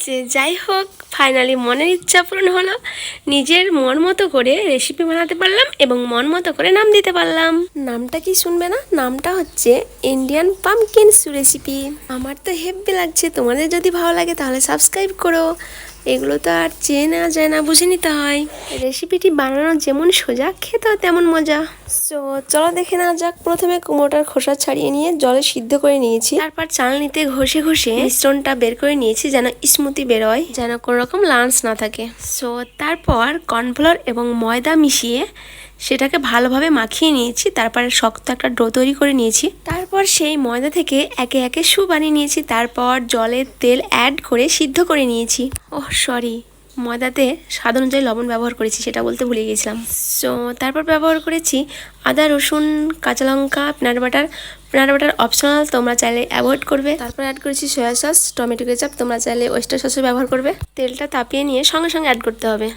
যাই হোক, ফাইনালি মনের ইচ্ছা পূরণ হলো। নিজের মন মতো করে রেসিপি বানাতে পারলাম এবং মন মতো করে নাম দিতে পারলাম। নামটা কি শুনবে না? নামটা হচ্ছে ইন্ডিয়ান পাম্পকিনস রেসিপি। আমার তো হেব্বি লাগছে। তোমাদের যদি ভালো লাগে তাহলে সাবস্ক্রাইব করো। এগুলো তো আর চেয়ে নেওয়া যায় না, বুঝে নিতে হয়। রেসিপিটি বানানো যেমন সোজা, খেতেও তেমন মজা। সো চলো দেখে নেওয়া যাক। প্রথমে কুমড়োটার খোসা ছাড়িয়ে নিয়ে জলে সিদ্ধ করে নিয়েছি। তারপর চালনিতে ঘষে ঘষে মিশ্রণটা বের করে নিয়েছি, যেন স্মুথি বেরোয়, যেন কোনো রকম লাঞ্চ না থাকে। সো তারপর কর্নফ্লোর এবং ময়দা মিশিয়ে সেটাকে ভালোভাবে মাখিয়ে নিয়েছি। তারপরে শক্ত একটা ডো তৈরি করে নিয়েছি। তারপর সেই ময়দা থেকে একে একে সু বানিয়ে নিয়েছি। তারপর জলে তেল অ্যাড করে সিদ্ধ করে নিয়েছি। ওহ সরি, ময়দাতে স্বাদ অনুযায়ী লবণ ব্যবহার করেছি, সেটা বলতে ভুলে গিয়েছিলাম। সো তারপর ব্যবহার করেছি আদা, রসুন, কাঁচা লঙ্কা, peanut butter. Peanut butter optional, তোমরা চাইলে অ্যাভয়েড করবে। তারপর অ্যাড করেছি সয়া সস, টমেটো কেচাপ, তোমরা চাইলে ওয়েস্টার সসও ব্যবহার করবে। তেলটা তাপিয়ে নিয়ে সঙ্গে সঙ্গে অ্যাড করতে হবে।